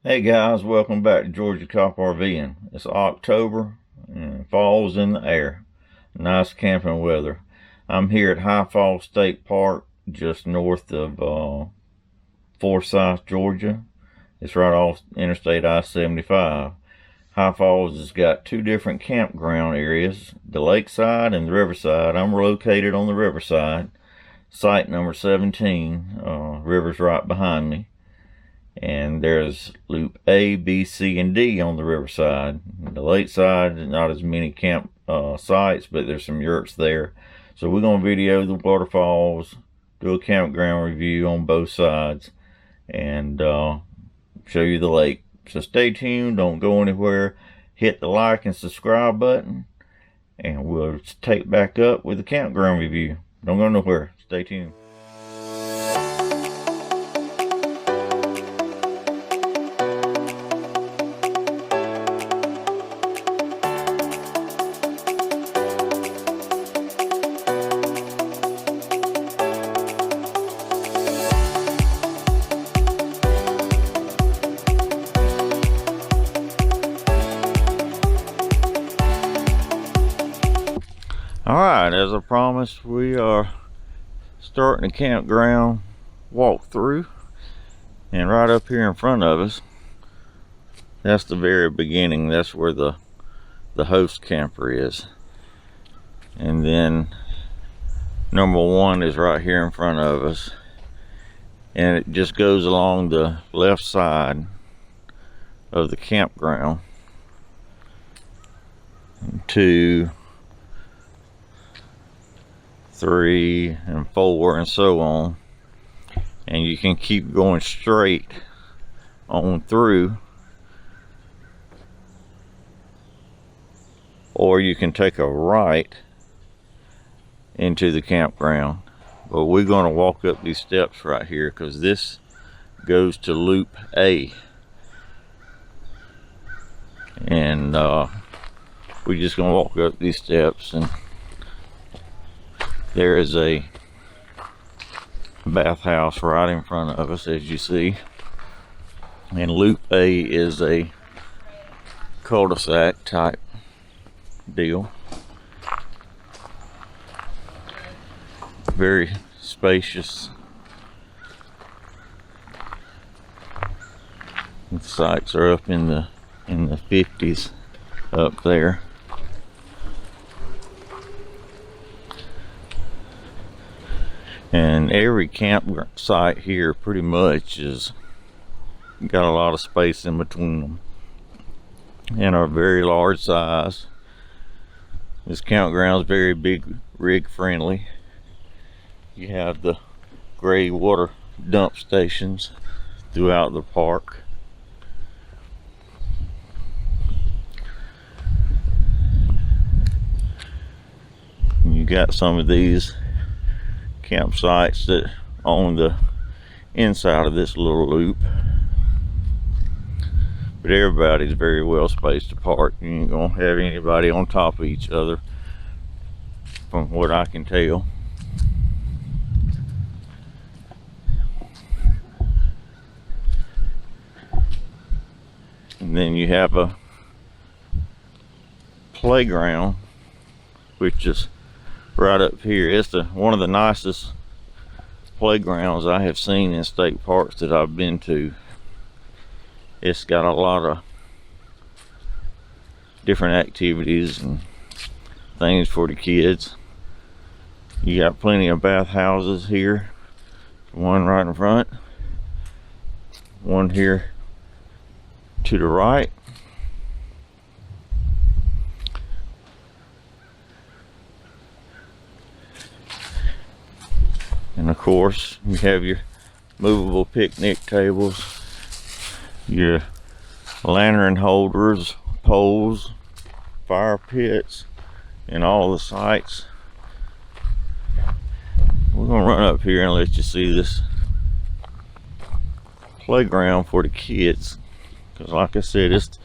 Hey guys, welcome back to Georgia Cop RVing. It's October and fall's in the air. Nice camping weather. I'm here at High Falls State Park, just north of Forsyth, Georgia. It's right off Interstate I-75. High Falls has got two different campground areas, the Lakeside and the Riverside. I'm located on the Riverside, site number 17. River's right behind me. And there's Loop A, B, C, and D on the Riverside. The Lakeside, not as many camp sites, but there's some yurts there. So we're going to video the waterfalls, do a campground review on both sides, and show you the lake. So stay tuned, don't go anywhere. Hit the like and subscribe button, and we'll take back up with the campground review. Don't go nowhere. Stay tuned. Alright, as I promised, we are starting a campground walkthrough, and right up here in front of us, that's the very beginning. That's where the host camper is. And then number one is right here in front of us, and it just goes along the left side of the campground. 2, 3, and 4, and so on, and you can keep going straight on through, or you can take a right into the campground. But we're going to walk up these steps right here because this goes to Loop A, and we're just going to walk up these steps, and there is a bathhouse right in front of us, as you see. And Loop A is a cul-de-sac type deal. Very spacious. The sites are up in the 50s up there. And every campsite here pretty much is got a lot of space in between them, and are very large size. This campground is very big rig friendly. You have the gray water dump stations throughout the park. You got some of these campsites that on the inside of this little loop, but everybody's very well spaced apart. You ain't gonna have anybody on top of each other, from what I can tell. And then you have a playground, which is right up here. It's one of the nicest playgrounds I have seen in state parks that I've been to. It's got a lot of different activities and things for the kids. You got plenty of bathhouses here. One right in front, one here to the right. And of course, you have your movable picnic tables, your lantern holders, poles, fire pits, and all the sites. We're gonna run up here and let you see this playground for the kids, because like I said, it's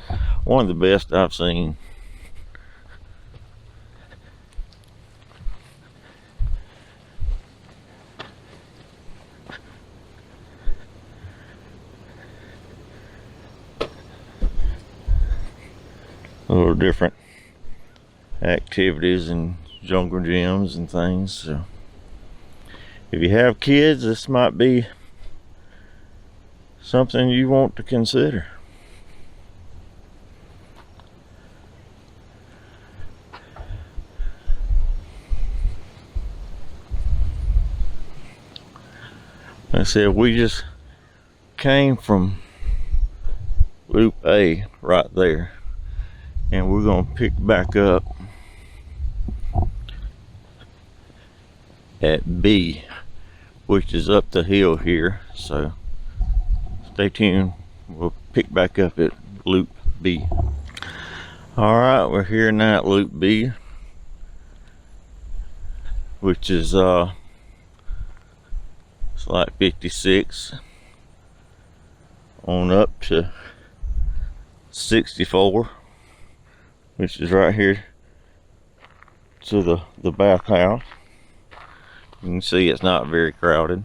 one of the best I've seen. for different activities and jungle gyms and things. So if you have kids, this might be something you want to consider. Like I said, we just came from Loop A right there, and we're gonna pick back up at B, which is up the hill here. So stay tuned, we'll pick back up at Loop B. All right, we're here now at Loop B, which is it's like 56 on up to 64, which is right here to the bathhouse. You can see it's not very crowded.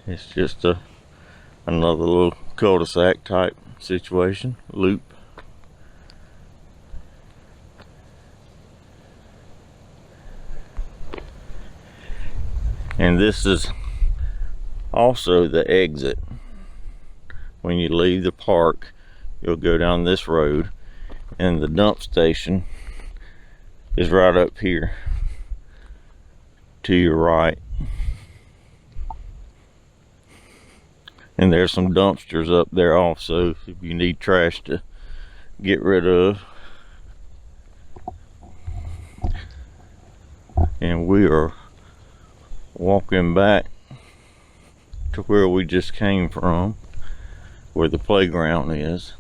It's just another little cul-de-sac type situation, loop. And this is also the exit. When you leave the park, you'll go down this road, and the dump station is right up here to your right. And there's some dumpsters up there also if you need trash to get rid of. And we are walking back to where we just came from, where the playground is.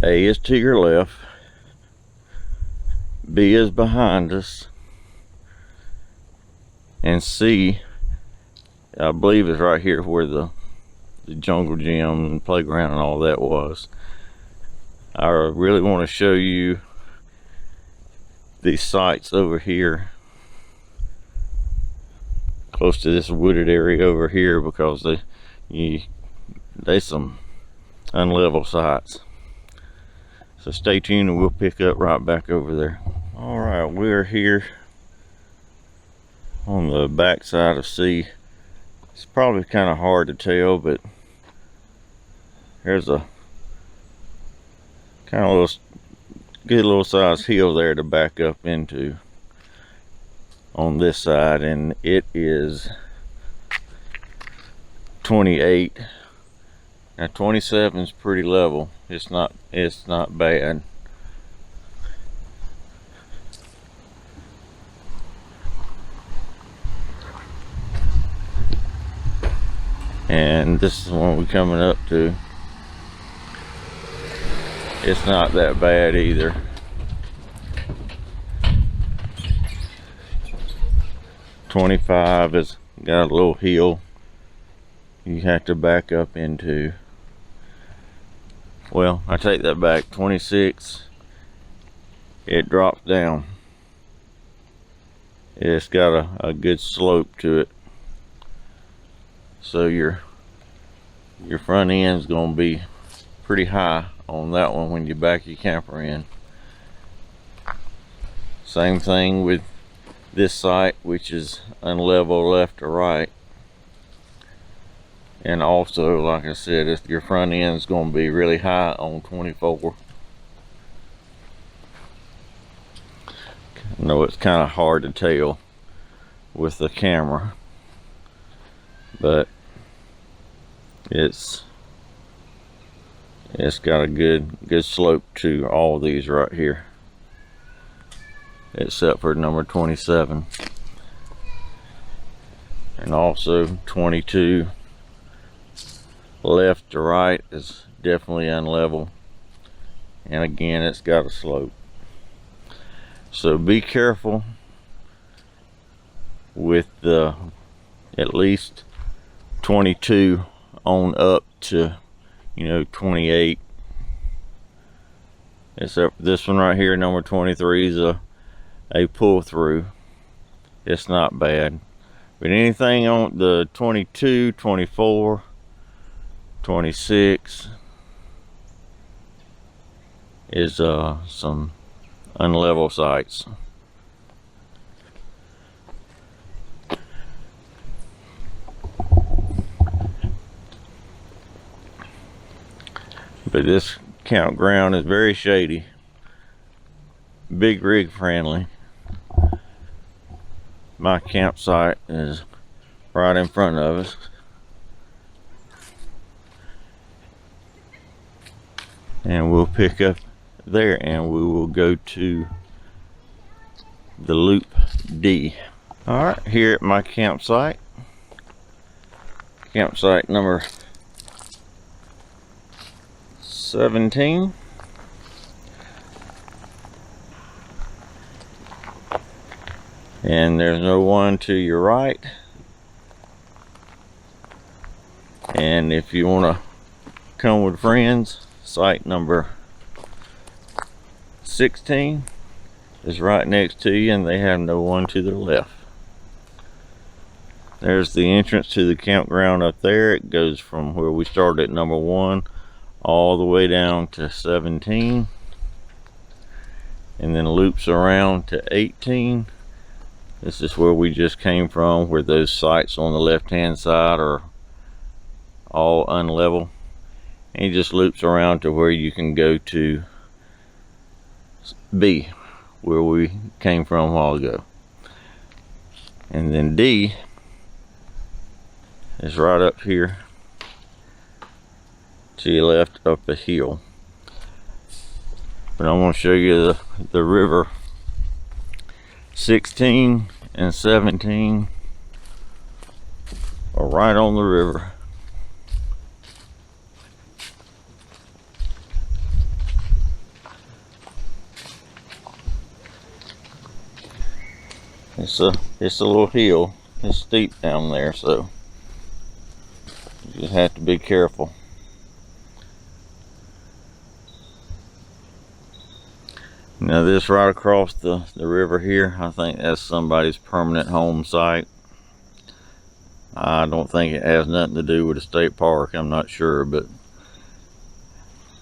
A is to your left, B is behind us, and C, I believe, is right here where the jungle gym and playground and all that was. I really want to show you these sites over here, close to this wooded area over here, because they some unlevel sites. So stay tuned and we'll pick up right back over there. All right, we're here on the back side of C. It's probably kind of hard to tell, but there's a kind of little good little size hill there to back up into on this side, and it is 28. Now 27 is pretty level. It's not bad. And this is the one we're coming up to. It's not that bad either. "25 has got a little hill you have to back up into. Well, I take that back. 26, it drops down. It's got a good slope to it, so your front end's gonna be pretty high on that one when you back your camper in. Same thing with this site, which is unlevel left to right. And also, like I said, if your front end is going to be really high on 24. I know it's kind of hard to tell with the camera, but it's got a good slope to all these right here, except for number 27. And also 22 left to right is definitely unlevel, and again it's got a slope. So be careful with the at least 22 on up to 28, except for this one right here, number 23, is a pull through. It's not bad. But anything on the 22, 24, 26 is some unlevel sites. But this campground is very shady, big rig friendly. My campsite is right in front of us. And we'll pick up there and we will go to the Loop D. Alright, here at my campsite. Campsite number 17. And there's no one to your right. And if you want to come with friends, site number 16 is right next to you, and they have no one to the left. There's the entrance to the campground up there. It goes from where we started at number 1 all the way down to 17, and then loops around to 18. This is where we just came from, where those sites on the left hand side are all unlevel, and he just loops around to where you can go to B, where we came from a while ago. And then D is right up here to your left up the hill. But I want to show you the river. 16 and 17 are right on the river. It's a little hill. It's steep down there, so you just have to be careful. Now this right across the river here, I think that's somebody's permanent home site. I don't think it has nothing to do with a state park, I'm not sure, but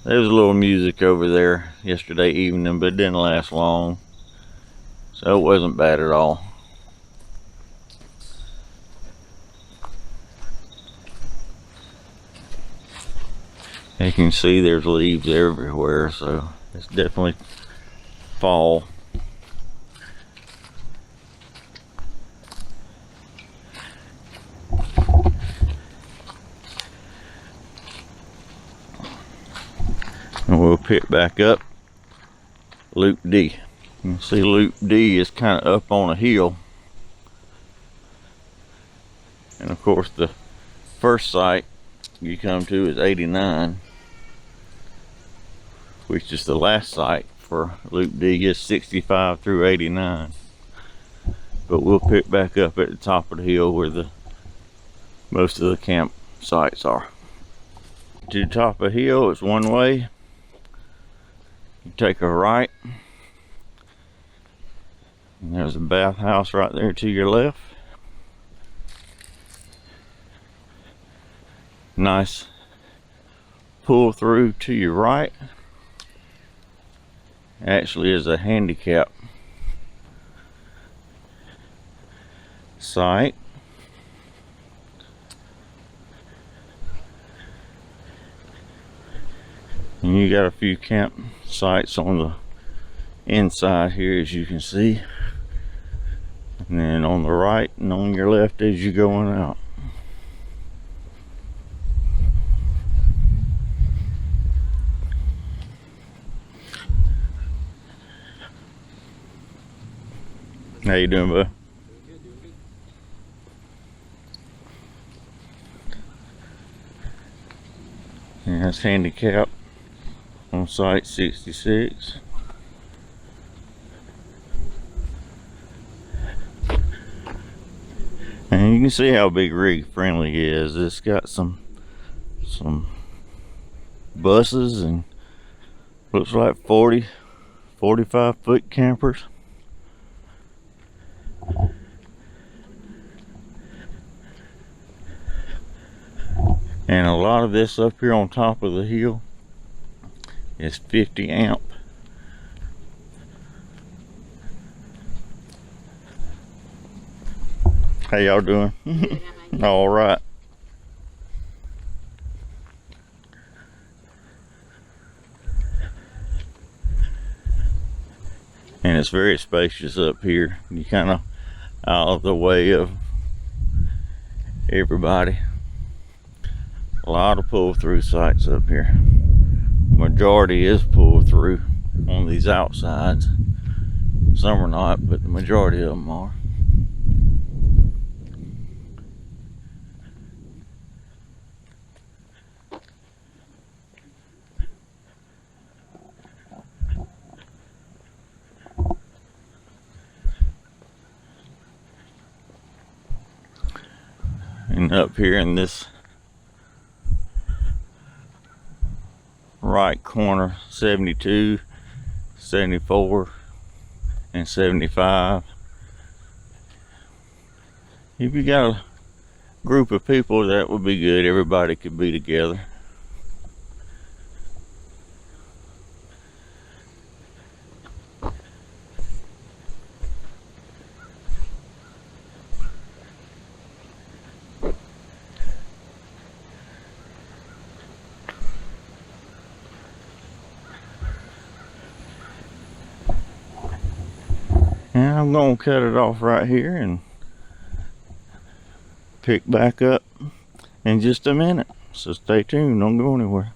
there was a little music over there yesterday evening, but it didn't last long, so it wasn't bad at all. You can see there's leaves everywhere, so it's definitely fall. And we'll pick back up Loop D. You can see Loop D is kind of up on a hill. And of course the first site you come to is 89, which is the last site for Loop D. Is 65 through 89. But we'll pick back up at the top of the hill where most of the campsites are. To the top of the hill is one way. You take a right, and there's a bathhouse right there to your left. Nice pull through to your right. Actually is a handicap site. And you got a few campsites on the inside here, as you can see, and then on the right and on your left as you're going out. How you doing, bud? And that's handicap on site 66. And you can see how big rig friendly it is. It's got some buses and looks like 45 foot campers. And a lot of this up here on top of the hill is 50 amp. How y'all doing? All right. And it's very spacious up here. You kind of out of the way of everybody. A lot of pull-through sites up here. Majority is pull-through on these outsides. Some are not, but the majority of them are. And up here in this right corner, 72, 74, and 75. If you got a group of people, that would be good. Everybody could be together. And I'm gonna cut it off right here and pick back up in just a minute. So stay tuned, don't go anywhere.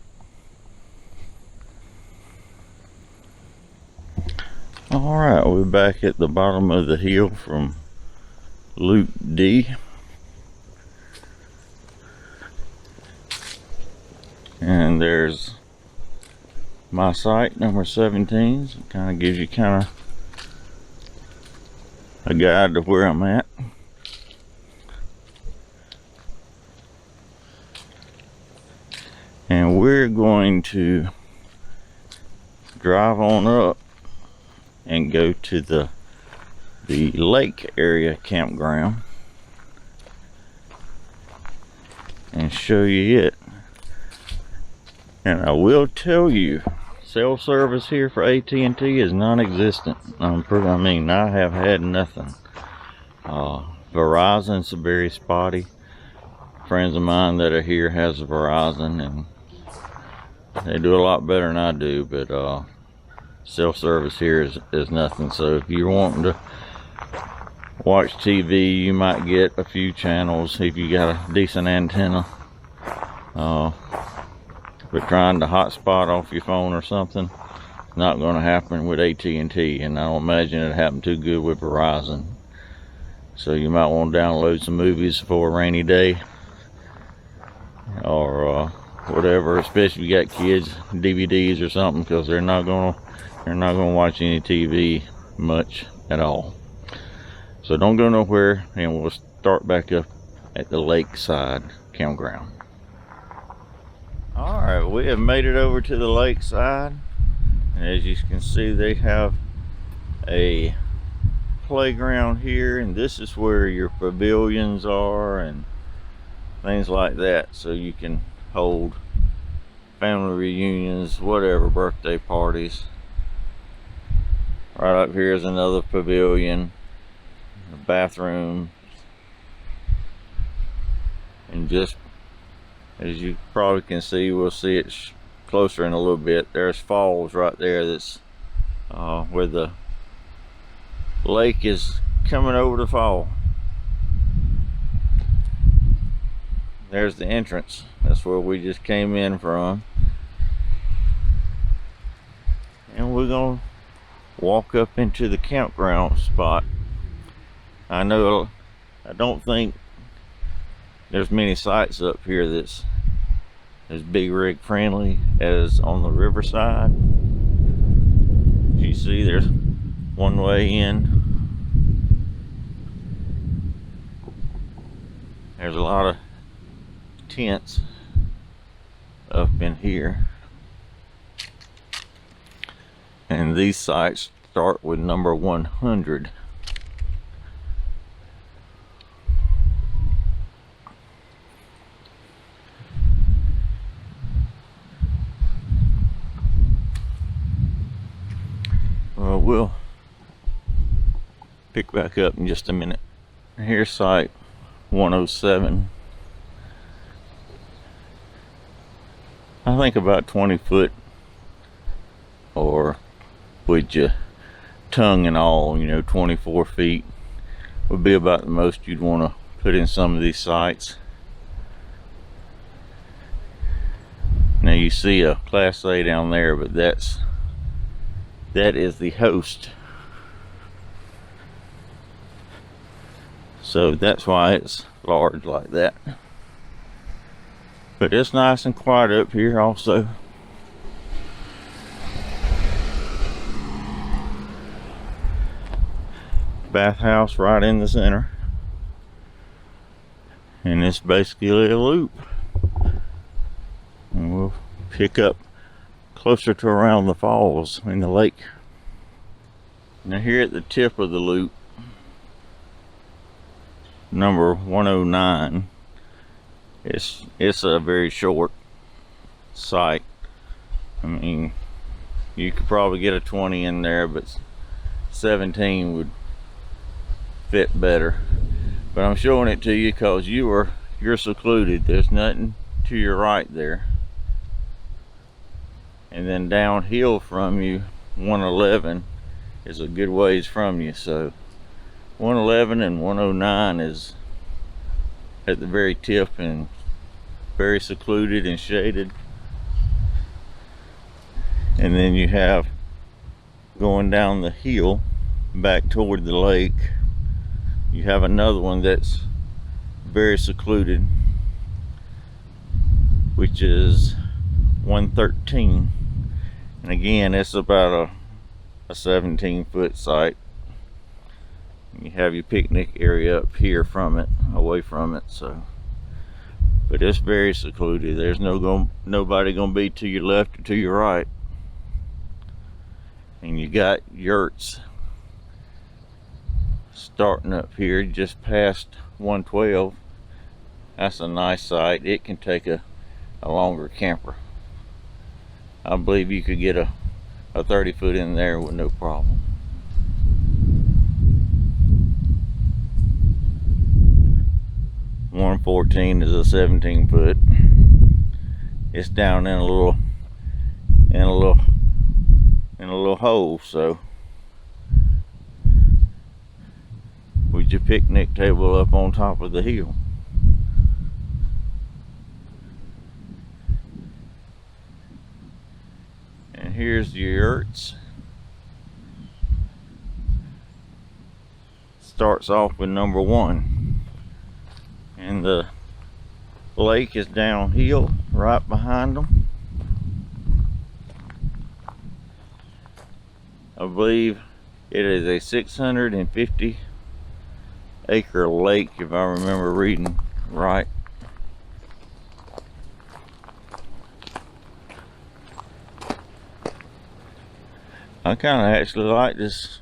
Alright, we're back at the bottom of the hill from Loop D. And there's my site, number 17. So it kind of gives you kind of a guide to where I'm at. And we're going to drive on up and go to the lake area campground and show you it. And I will tell you, cell service here for AT&T is non-existent. I mean, I have had nothing. Verizon's very spotty. Friends of mine that are here has Verizon, and they do a lot better than I do, but cell service here is nothing. So if you're wanting to watch TV, you might get a few channels if you got a decent antenna. But trying to hotspot off your phone or something, not going to happen with AT&T, and I don't imagine it happened too good with Verizon. So you might want to download some movies for a rainy day, or whatever, especially if you got kids, DVDs or something, because they're not going to watch any TV much at all. So don't go nowhere, and we'll start back up at the Lakeside campground. Alright, we have made it over to the Lakeside, and as you can see, they have a playground here, and this is where your pavilions are and things like that, so you can hold family reunions, whatever, birthday parties. Right up here is another pavilion, a bathroom, and just as you probably can see, we'll see it closer in a little bit. There's falls right there. That's where the lake is coming over the fall. There's the entrance. That's where we just came in from. And we're gonna walk up into the campground spot. I don't think there's many sites up here that's as big rig friendly as on the Riverside. As you see, there's one way in. There's a lot of tents up in here, and these sites start with number 100. pick back up in just a minute. Here's site 107. I think about 20 foot, or with your tongue and all, 24 feet would be about the most you'd want to put in some of these sites. Now you see a Class A down there, but that is the host. So that's why it's large like that. But it's nice and quiet up here also. Bathhouse right in the center. And it's basically a loop. And we'll pick up closer to around the falls in the lake. Now here at the tip of the loop, number 109, it's a very short site. I mean, you could probably get a 20 in there, but 17 would fit better. But I'm showing it to you because you're secluded. There's nothing to your right there. And then downhill from you, 111 is a good ways from you. So 111 and 109 is at the very tip and very secluded and shaded. And then you have going down the hill back toward the lake, you have another one that's very secluded, which is 113. And again, it's about a 17-foot site. You have your picnic area up here from it, away from it. So, but it's very secluded. There's nobody gonna be to your left or to your right. And you got yurts starting up here just past 112. That's a nice site. It can take a longer camper. I believe you could get a 30-foot in there with no problem. One 14 is a 17-foot. It's down in a little hole, so with your picnic table up on top of the hill. And here's your yurts. Starts off with number 1. And the lake is downhill right behind them. I believe it is a 650 acre lake, if I remember reading right. I kind of actually like this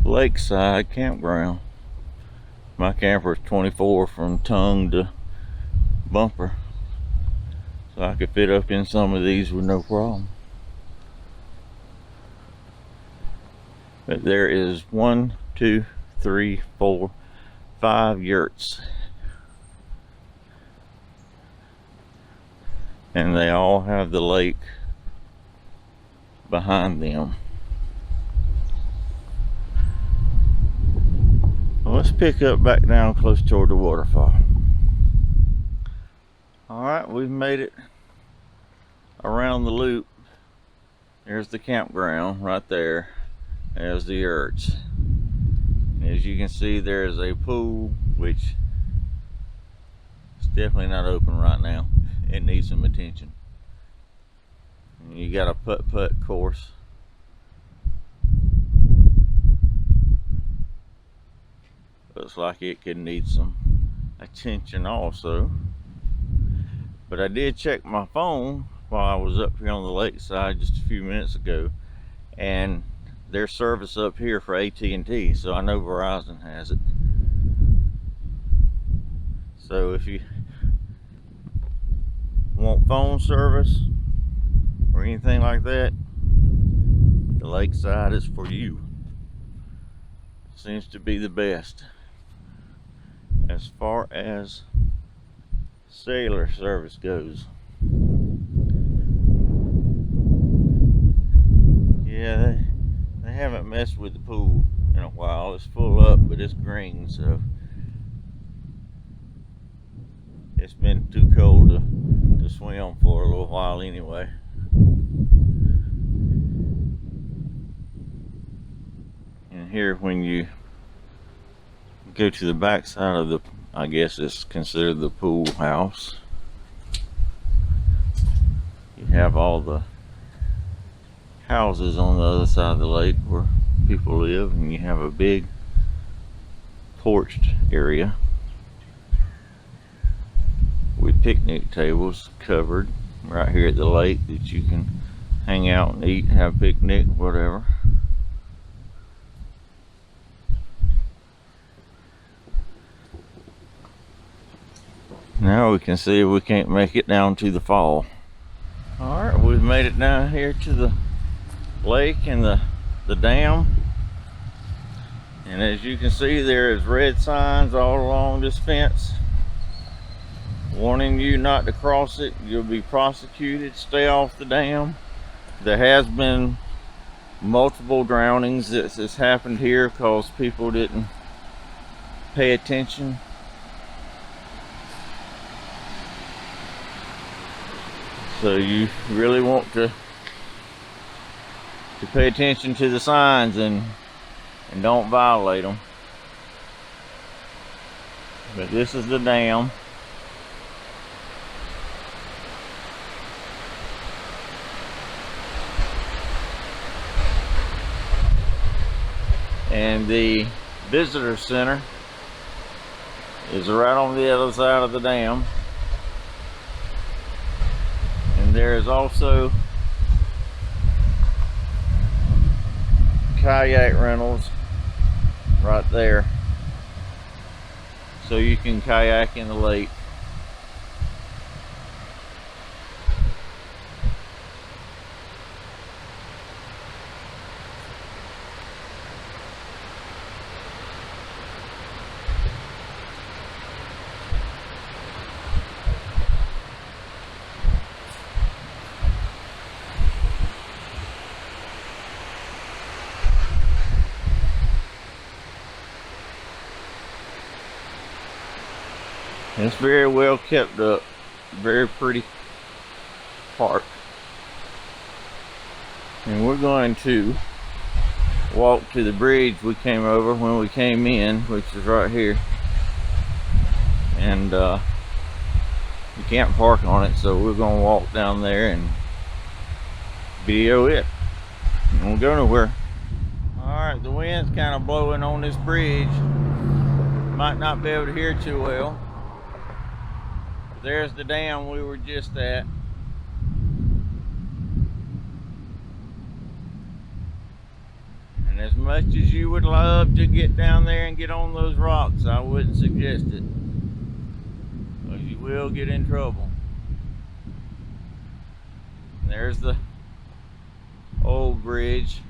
Lakeside campground. My camper is 24 from tongue to bumper, so I could fit up in some of these with no problem. But there is 1, 2, 3, 4, 5 yurts, and they all have the lake behind them. Well, let's pick up back down close toward the waterfall. Alright, we've made it around the loop. There's the campground right there. There's the yurts. As you can see, there's a pool, which is definitely not open right now. It needs some attention. And you got a putt-putt course. Looks like it could need some attention also. But I did check my phone while I was up here on the lakeside just a few minutes ago, and there's service up here for AT&T, so I know Verizon has it. So if you want phone service or anything like that, the lakeside is for you. seems to be the best as far as cellular service goes. Yeah, they haven't messed with the pool in a while. It's full up, but it's green, so it's been too cold to swim for a little while anyway. And here, when you go to the back side of the, I guess it's considered the pool house, you have all the houses on the other side of the lake where people live, and you have a big porched area with picnic tables covered right here at the lake that you can hang out and eat, have a picnic, whatever. Now we can see if we can't make it down to the fall. Alright, we've made it down here to the lake and the dam. And as you can see, there is red signs all along this fence warning you not to cross it. You'll be prosecuted. Stay off the dam. There has been multiple drownings that has happened here because people didn't pay attention. So you really want to pay attention to the signs and don't violate them. But this is the dam. And the visitor center is right on the other side of the dam. And there is also kayak rentals right there, so you can kayak in the lake. It's very well kept up, very pretty park. And we're going to walk to the bridge we came over when we came in, which is right here. And you can't park on it, so we're going to walk down there and video it. It won't go nowhere. Alright, the wind's kind of blowing on this bridge. Might not be able to hear too well. There's the dam we were just at. And as much as you would love to get down there and get on those rocks, I wouldn't suggest it, because you will get in trouble. And there's the old bridge.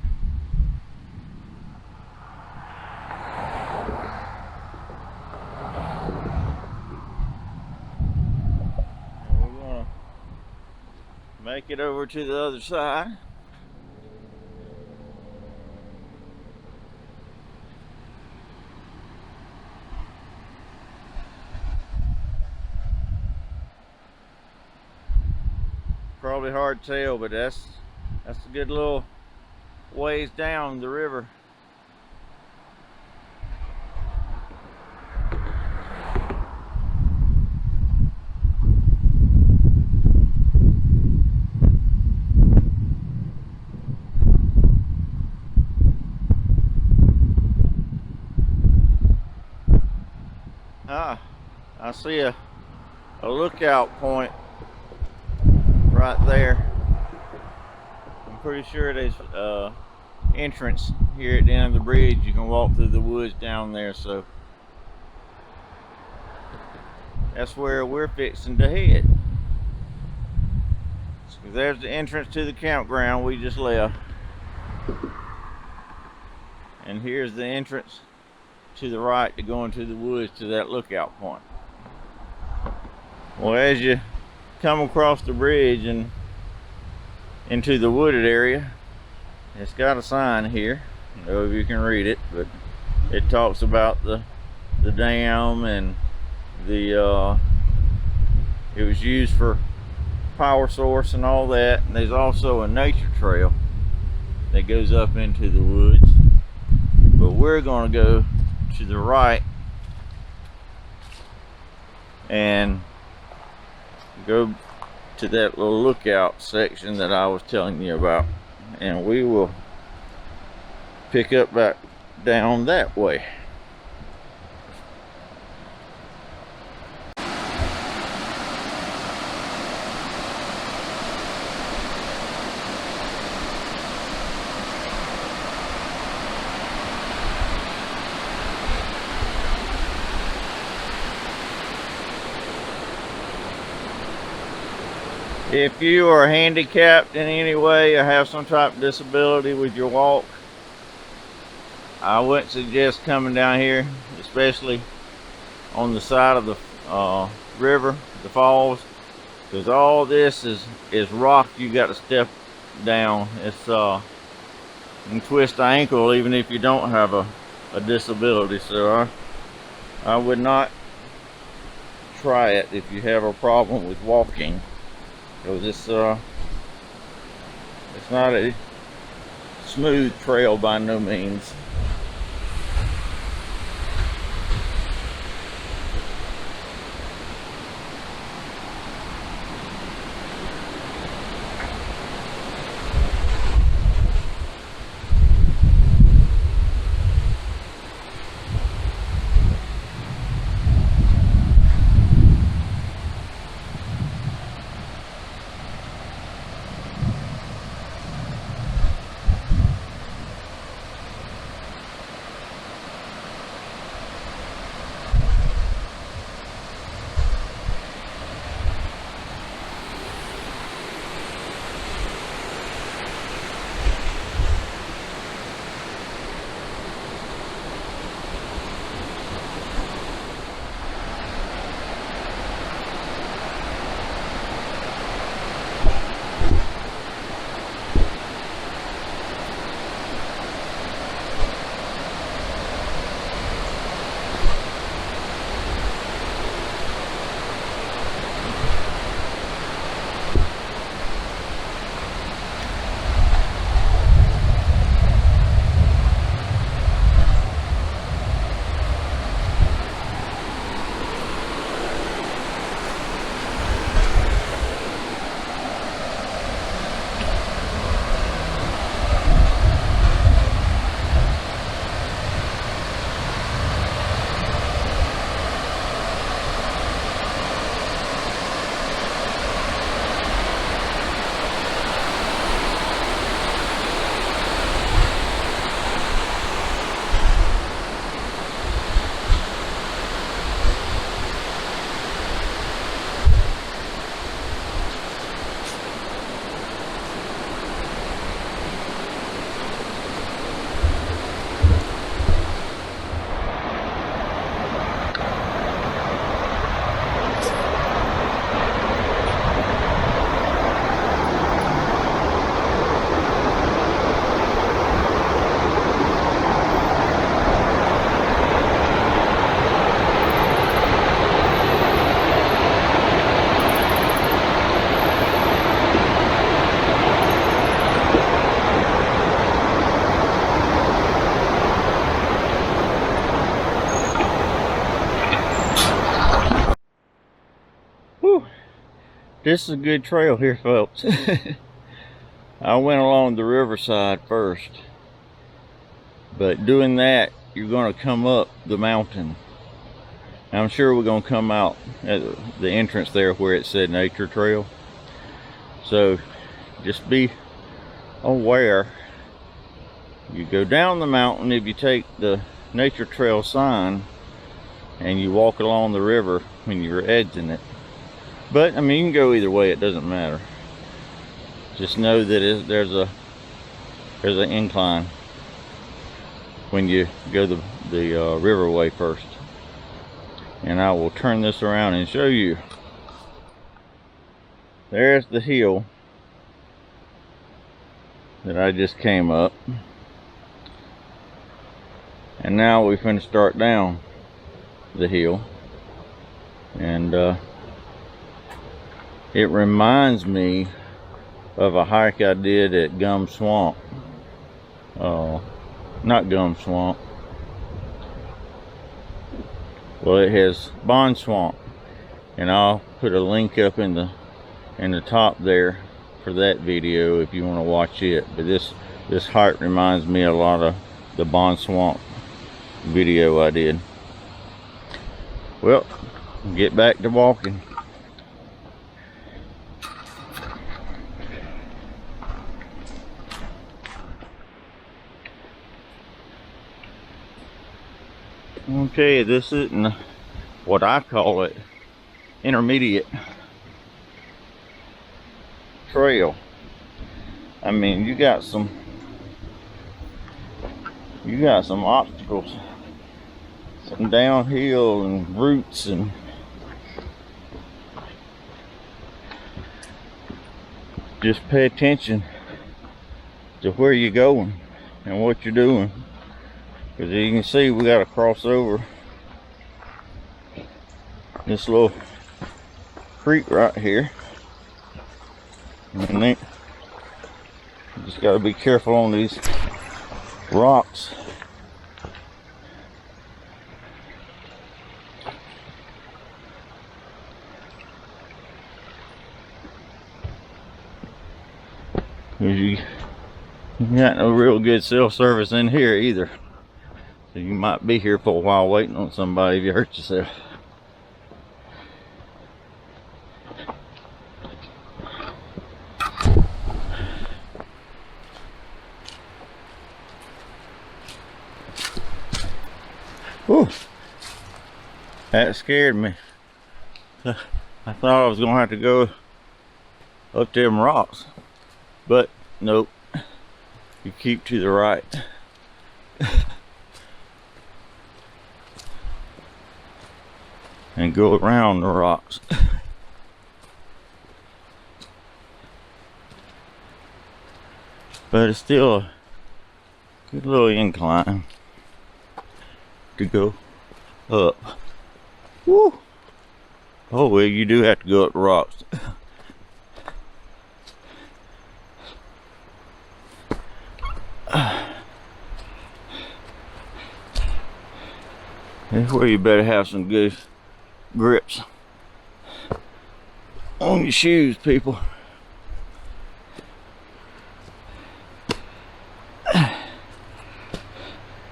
Make it over to the other side. Probably hard to tell, but that's a good little ways down the river. I see a lookout point right there. I'm pretty sure there's entrance here at the end of the bridge. You can walk through the woods down there, so that's where we're fixing to head. So there's the entrance to the campground we just left, and here's the entrance to the right to go into the woods to that lookout point. Well, as you come across the bridge and into the wooded area, it's got a sign here. I don't know if you can read it, but it talks about the dam and the it was used for power source and all that. And there's also a nature trail that goes up into the woods, but we're going to go to the right and go to that little lookout section that I was telling you about, and we will pick up back down that way. If you are handicapped in any way or have some type of disability with your walk, I wouldn't suggest coming down here, especially on the side of the river, the falls, because all this is rock. You got to step down. It's you can twist the ankle even if you don't have a disability. So I would not try it if you have a problem with walking. Because it's not a smooth trail by no means. This is a good trail here, folks. I went along the riverside first, but doing that, you're going to come up the mountain. I'm sure we're going to come out at the entrance there where it said nature trail. So just be aware. You go down the mountain if you take the nature trail sign and you walk along the river when you're edging it. But I mean, you can go either way, it doesn't matter. Just know that there's an incline. when you go the riverway first. And I will turn this around and show you. There's the hill that I just came up, and now we're finna start down the hill. And it reminds me of a hike I did at Gum Swamp. Not Gum Swamp. Well, it has Bond Swamp, and I'll put a link up in the top there for that video if you want to watch it. But this hike reminds me a lot of the Bond Swamp video I did. Well, get back to walking. Okay, this isn't what I call it intermediate trail. I mean, you got some obstacles, some downhill and roots, and just pay attention to where you're going and what you're doing. Because you can see we got to cross over this little creek right here. And then you just got to be careful on these rocks. Because you got no real good cell service in here either. So you might be here for a while waiting on somebody if you hurt yourself. Whew. That scared me. I thought I was gonna have to go up them rocks, but nope. You keep to the right. And go around the rocks. But it's still a good little incline to go up. Woo! Oh well, you do have to go up the rocks. That's where you better have some good grips on your shoes, people.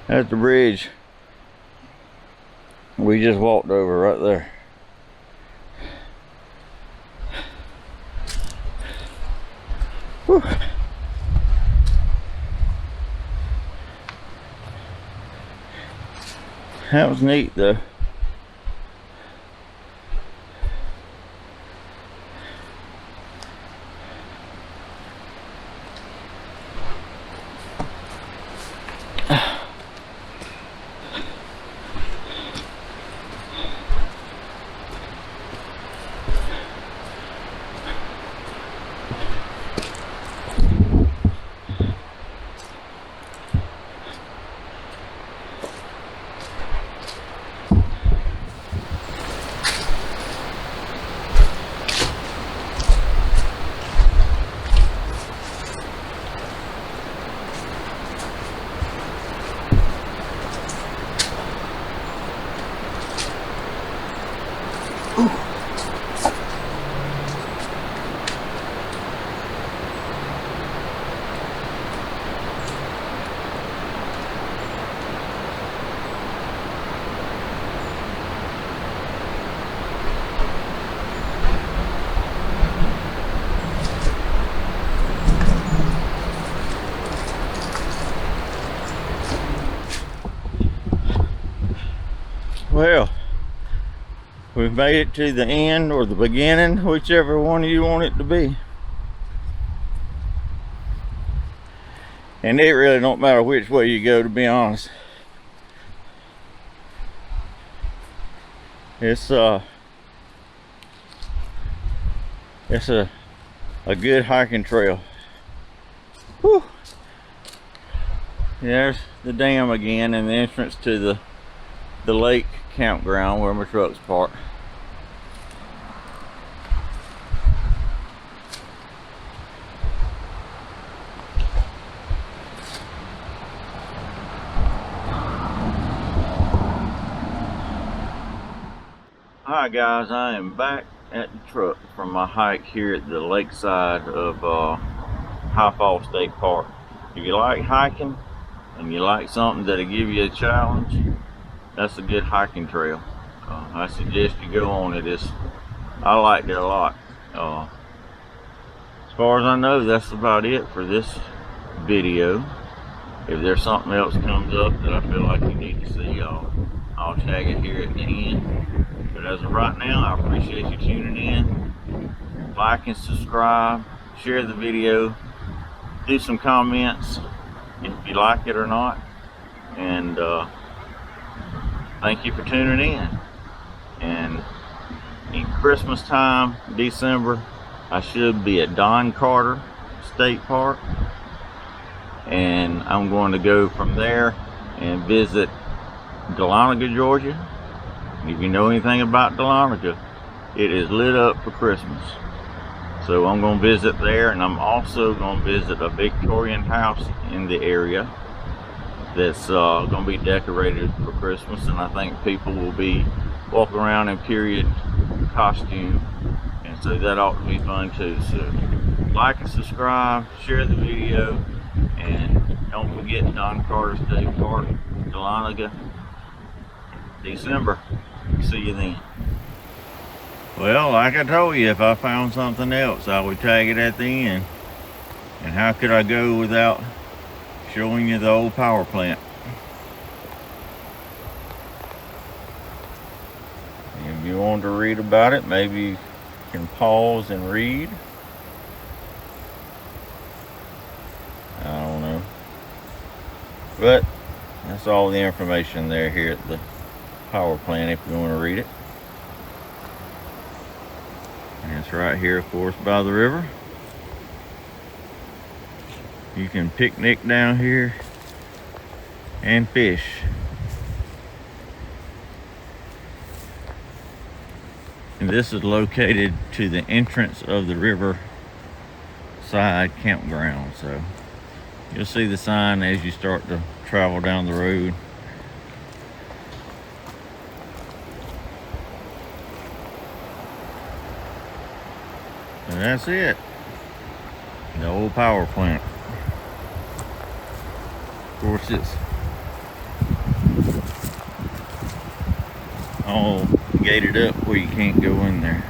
That's the bridge we just walked over right there. Whew. That was neat though. Well, we've made it to the end or the beginning, whichever one you want it to be. And it really don't matter which way you go, to be honest. It's a good hiking trail. Whew. There's the dam again and the entrance to the lake campground where my truck's parked. Hi guys, I am back at the truck from my hike here at the lakeside of High Falls State Park. If you like hiking and you like something that'll give you a challenge, that's a good hiking trail. I suggest you go on it. I liked it a lot. As far as I know, that's about it for this video. If there's something else comes up that I feel like you need to see, I'll tag it here at the end. But as of right now, I appreciate you tuning in. Like and subscribe, share the video, do some comments if you like it or not, and thank you for tuning in. And in Christmas time, December, I should be at Don Carter State Park, and I'm going to go from there and visit Dahlonega, Georgia. If you know anything about Dahlonega, it is lit up for Christmas. So I'm going to visit there, and I'm also going to visit a Victorian house in the area that's going to be decorated for Christmas, and I think people will be walking around in period costume, and so that ought to be fun too. So like and subscribe, share the video, and don't forget Don Carter State Park, Dahlonega, December. See you then. Well, like I told you, if I found something else, I would tag it at the end. And how could I go without showing you the old power plant? If you want to read about it, maybe you can pause and read. I don't know. But that's all the information there here at the power plant if you want to read it. And it's right here, of course, by the river. You can picnic down here and fish. And this is located to the entrance of the Riverside Campground, so you'll see the sign as you start to travel down the road. And that's it. The old power plant. Of course, it's all gated up where you can't go in there.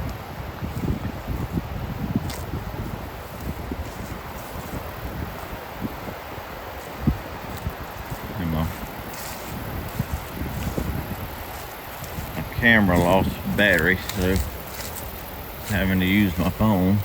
My camera lost battery, so having to use my phone.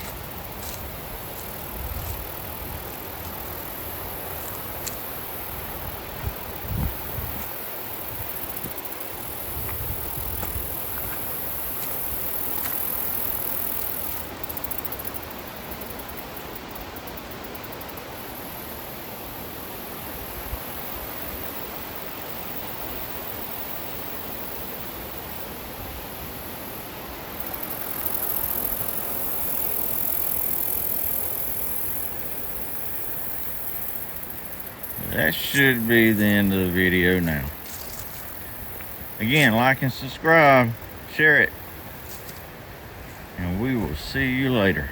That should be the end of the video now. Again, like and subscribe, share it, and we will see you later.